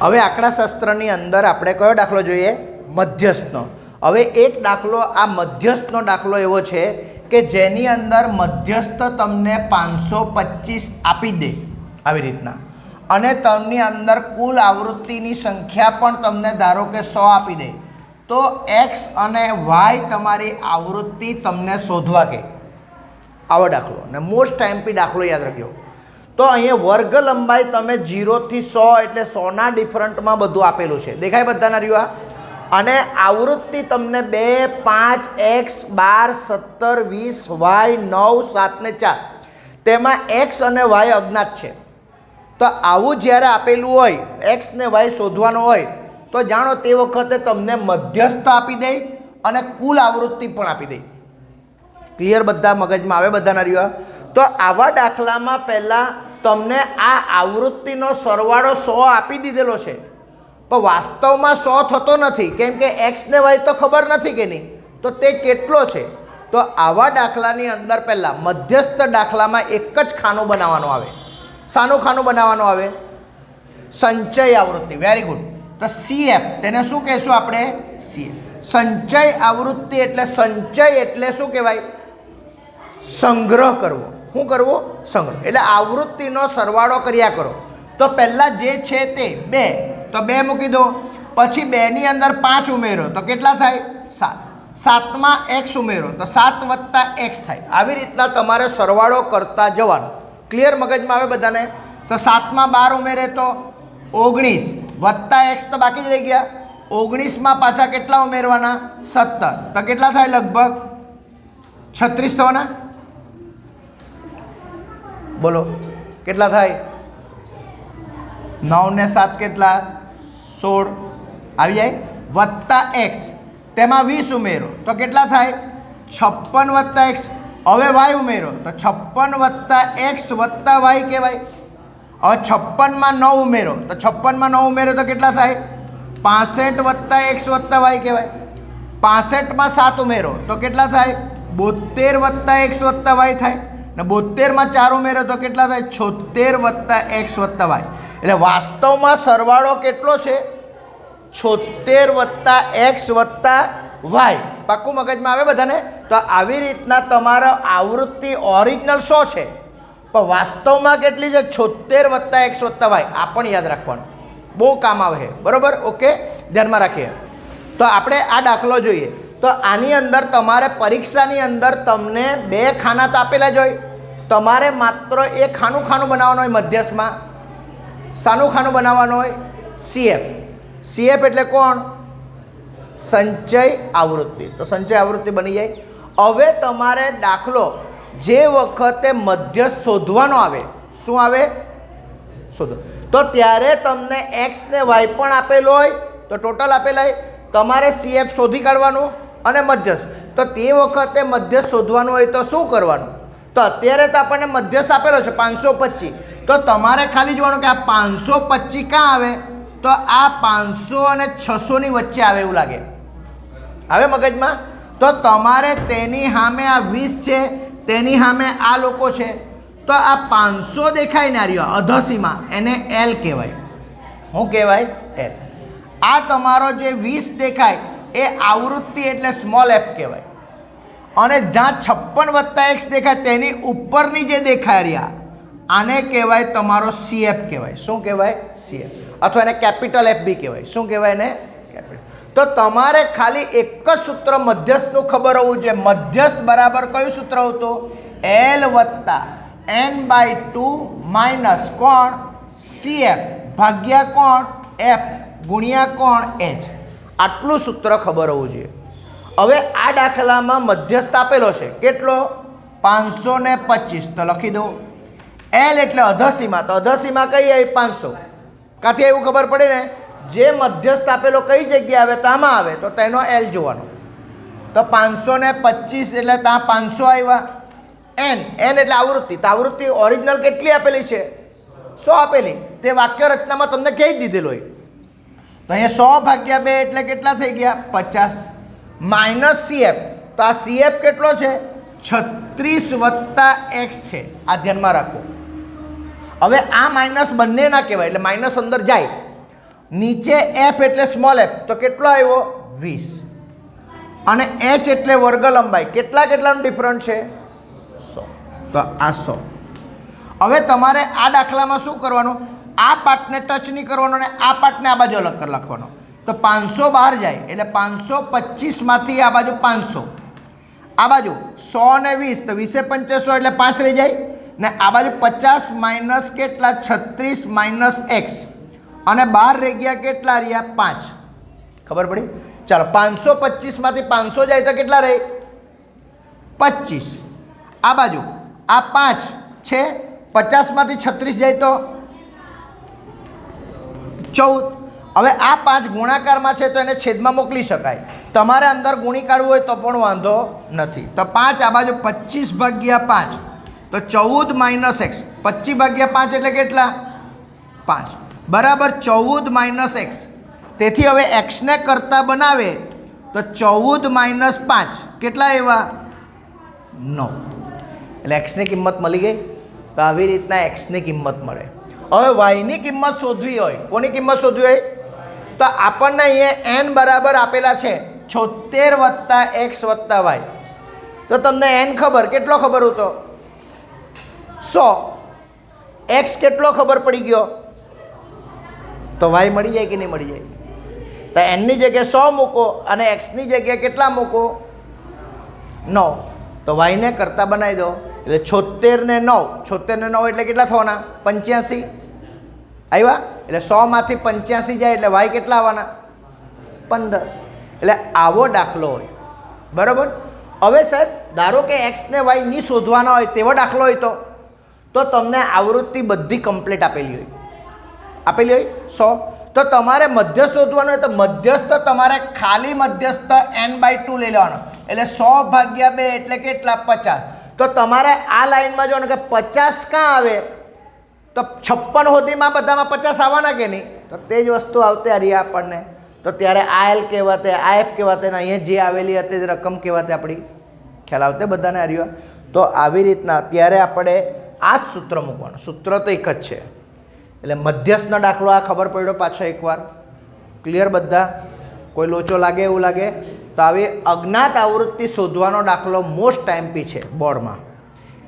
હવે આંકડાશાસ્ત્રની અંદર આપણે કયો દાખલો જોઈએ? મધ્યસ્થનો. હવે એક દાખલો, આ મધ્યસ્થનો દાખલો એવો છે કે જેની અંદર મધ્યસ્થ તમને 525 આપી દે આવી રીતના, અને તેમની અંદર કુલ આવૃત્તિની સંખ્યા પણ તમને ધારો કે 100 આપી દે, તો એક્સ અને વાય તમારી આવૃત્તિ તમને શોધવા કે આવો દાખલો. ને મોસ્ટ એમપી દાખલો યાદ રાખજો. તો અહીંયા વર્ગ લંબાઈ તમે 0 થી 100 એટલે 100ના ડિફરન્ટમાં બધું આપેલું છે, દેખાય બધાના રહ્યું. અને આવૃત્તિ તમને 2, 5, x, 12, 17, 20, y, 9, 7 ને 4, તેમાં x અને y અજ્ઞાત છે. તો આવું જ્યારે આપેલું હોય, x ને y શોધવાનો હોય, તો જાણો તે વખતે તમને મધ્યસ્થ આપી દે અને કુલ આવૃત્તિ પણ આપી દે. ક્લિયર? બધા મગજમાં આવે બધાના રહ્યું. તો આવા દાખલામાં પહેલાં તમને આ આવૃત્તિનો સરવાળો 100 આપી દીધેલો છે, પણ વાસ્તવમાં 100 થતો નથી, કેમ કે એક્સ ને વાય તો ખબર નથી કે નહીં, તો તે કેટલો છે. તો આવા દાખલાની અંદર પહેલાં મધ્યસ્થ દાખલામાં એક જ ખાનું બનાવવાનું આવે. શાનું ખાનું બનાવવાનું આવે? સંચય આવૃત્તિ. Very good. તો CF, તેને શું કહેશું આપણે? CF. સંચય આવૃત્તિ એટલે, સંચય એટલે શું કહેવાય? સંગ્રહ કરવો. શું કરવો? સંગ્રહ. એટલે આવૃત્તિનો સરવાળો કર્યા કરો. તો પહેલાં જે છે તે 2, તો 2 મૂકી દો. પછી 2ની અંદર 5 ઉમેરો તો કેટલા થાય? 7. 7માં x ઉમેરો તો 7 + x થાય. આવી રીતના તમારે સરવાળો કરતા જવાનું. ક્લિયર? મગજમાં આવે બધાને? તો 7માં 12 ઉમેરે તો 19 + x તો બાકી જ રહી ગયા. 19માં પાછા કેટલા ઉમેરવાના? 17. તો કેટલા થાય? લગભગ 36 થવાના. બોલો કેટલા થાય? 9 ને 7 કેટલા? 16 આવી જાય. + x, તેમાં 20 ઉમેરો તો કેટલા થાય? 56 + x. હવે y ઉમેરો તો 56 + x + y કહેવાય. હવે 56માં 9 ઉમેરો તો 56માં 9 ઉમેરો તો કેટલા થાય? 65 + x + y કહેવાય. 65માં 7 ઉમેરો તો કેટલા થાય? 72 + x + y થાય. ને 72માં 4 ઉમેરો તો કેટલા થાય? 76 + x + y. એટલે વાસ્તવમાં સરવાળો કેટલો છે? 76 + x + y. પાક્કું મગજમાં આવે બધાને? તો આવી રીતના તમારો આવૃત્તિ ઓરિજિનલ 100 છે, પણ વાસ્તવમાં કેટલી છે? 76 + x + y. આ પણ યાદ રાખવાનું, બહુ કામ આવે. બરાબર? ઓકે, ધ્યાનમાં રાખીએ. તો આપણે આ દાખલો જોઈએ. તો આની અંદર તમારે પરીક્ષાની અંદર તમને 2 ખાના તો આપેલા જ હોય, તમારે માત્ર એક ખાનું બનાવવાનું હોય મધ્યસ્થમાં. શાનું ખાનું બનાવવાનું હોય? CF. CF એટલે કોણ? સંચય આવૃત્તિ. તો સંચય આવૃત્તિ બની જાય. હવે તમારે દાખલો જે વખતે મધ્યસ્થ શોધવાનો આવે, શું આવે? શોધો. તો ત્યારે તમને x ને y પણ આપેલો હોય, તો ટોટલ આપેલા હોય, તમારે CF શોધી કાઢવાનું અને મધ્યસ્થ. તો તે વખતે મધ્યસ્થ શોધવાનું હોય તો શું કરવાનું? તો અત્યારે તો આપણને મધ્યસ્થ આપેલો છે 525, તો તમારે ખાલી જોવાનું કે આ 525 ક્યાં આવે? તો આ 500 અને 600ની વચ્ચે આવે એવું લાગે. હવે મગજમાં? તો તમારે તેની સામે આ 20 છે, તેની સામે આ લોકો છે, તો આ 500 દેખાય ને રહ્યો અધસીમાં, એને L કહેવાય. શું કહેવાય? L. આ તમારો જે 20 દેખાય એ આવૃત્તિ એટલે સ્મોલ f કહેવાય. અને જ્યાં 56 + x દેખાય તેની ઉપરની જે દેખાય રહ્યા, આને કહેવાય તમારો CF કહેવાય. શું કહેવાય? CF. અથવા એને કેપિટલ F બી કહેવાય. શું કહેવાય એને? કેપિટલ. તો તમારે ખાલી એક જ સૂત્ર મધ્યસ્થનું ખબર હોવું જોઈએ. મધ્યસ્થ બરાબર કયું સૂત્ર હતું? L + n/2 - કોણ? CF ભાગ્યા કોણ? F ગુણ્યા કોણ? H. આટલું સૂત્ર ખબર હોવું જોઈએ. હવે આ દાખલામાં મધ્યસ્થ આપેલો છે કેટલો? 525. તો લખી દો. L એટલે અધસીમા, તો અધસીમા કઈ આવી? 500. કાંથી એવું ખબર પડે ને? જે મધ્યસ્થ આપેલો કઈ જગ્યાએ આવે તો આમાં આવે, તો તેનો L જોવાનો. તો 525 એટલે ત્યાં 500 આવ્યા. n એટલે આવૃત્તિ. તો આવૃત્તિ ઓરિજિનલ કેટલી આપેલી છે? 100 આપેલી. તે વાક્ય રચનામાં તમને કહી દીધેલું હોય. તો અહીંયા 100 ભાગ્યા 2 એટલે કેટલા થઈ ગયા? 50. Minus CF. તો આ CF કેટલો છે? 36 + x છે. આ ધ્યાનમાં રાખો. હવે આ માઇનસ બંને ના કહેવાય, એટલે માઇનસ અંદર જાય. નીચે એફ એટલે સ્મોલ એફ, તો કેટલો આવ્યો 20, અને એચ એટલે વર્ગ લંબાઈ, કેટલાનો ડિફરન્સ છે 100, તો આ 100. હવે તમારે આ દાખલામાં શું કરવાનું, આ પાર્ટને ટચ નહીં કરવાનો અને આ પાર્ટને આ બાજુ અલગ કરી લખવાનો. તો 500 બહાર જાય એટલે 525માંથી આ બાજુ 500, આ બાજુ 100 ને 20, તો 20 × 5 100 એટલે 5 રહી જાય ને આ બાજુ 50 માઇનસ કેટલા 36 માઇનસ એક્સ, અને બહાર રહી ગયા કેટલા રહ્યા 5. ખબર પડી? ચાલો 525માંથી 500 જાય તો કેટલા રહે 25. આ બાજુ આ 5 છે, 50માંથી 36 જાય તો 14. હવે આ 5 ગુણાકારમાં છે તો એને છેદમાં મોકલી શકાય. તમારે અંદર ગુણી કાઢવું હોય તો પણ વાંધો નથી. તો 5 આ બાજુ 25/5, તો 14 માઇનસ એક્સ, 25/5 એટલે કેટલા 5, બરાબર 14 માઇનસ એક્સ. તેથી હવે એક્સને કરતા બનાવે તો 14 માઇનસ 5 કેટલા એવા 9, એટલે એક્સની કિંમત મળી ગઈ. તો આવી રીતના એક્સની કિંમત મળે. હવે વાયની કિંમત શોધવી હોય, કોની કિંમત શોધવી હોય, તો આપણને અહીંયા એન બરાબર આપેલા છે 76 + x + y. તો તમને એન ખબર, કેટલો ખબર હતો 100, એક્સ કેટલો ખબર પડી ગયો, તો વાય મળી જાય કે નહીં મળી જાય. તો એનની જગ્યાએ 100 મૂકો અને એક્સની જગ્યાએ કેટલા મૂકો 9, તો વાયને કરતા બનાવી દો. એટલે 76 ને 9 એટલે કેટલા થવાના 85 આવ્યા. એટલે 100માંથી 85 જાય એટલે વાય કેટલા આવવાના 15. એટલે આવો દાખલો હોય, બરાબર. હવે સાહેબ ધારો કે એક્સ ને વાય નહીં શોધવાના હોય તેવો દાખલો હોય તો તમને આવૃત્તિ બધી કમ્પ્લીટ આપેલી હોય 100. તો તમારે મધ્યસ્થ શોધવાનો હોય તો મધ્યસ્થ તમારે ખાલી મધ્યસ્થ n/2 લઈ લેવાનો, એટલે 100/2 એટલે કેટલા 50. તો તમારે આ લાઈનમાં જોવાનું કે 50 ક્યાં આવે, તો 56 સુધીમાં બધામાં 50 આવવાના કે નહીં, તો તે જ વસ્તુ આવતી રહી આપણને. તો ત્યારે આ એલ કહેવાતે, આ એફ કહેવાતે, ને અહીંયા જે આવેલી હતી તે રકમ કહેવાતે આપણી ખ્યાલ આવતે બધાને હરિયા. તો આવી રીતના અત્યારે આપણે આ જ સૂત્ર મૂકવાનું, સૂત્ર તો એક જ છે. એટલે મધ્યસ્થનો દાખલો આ ખબર પડ્યો પાછો એકવાર ક્લિયર બધા, કોઈ લોચો લાગે એવું લાગે તો આવી અજ્ઞાત આવૃત્તિ શોધવાનો દાખલો મોસ્ટ ટાઈમપી છે બોર્ડમાં.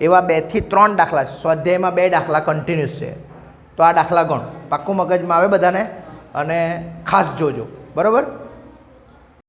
એવા 2 થી 3 દાખલા છે, સ્વાધ્યાયમાં 2 દાખલા કન્ટિન્યુઅસ છે. તો આ દાખલા ગણ પાક્કું મગજમાં આવે બધાને, અને ખાસ જોજો, બરાબર.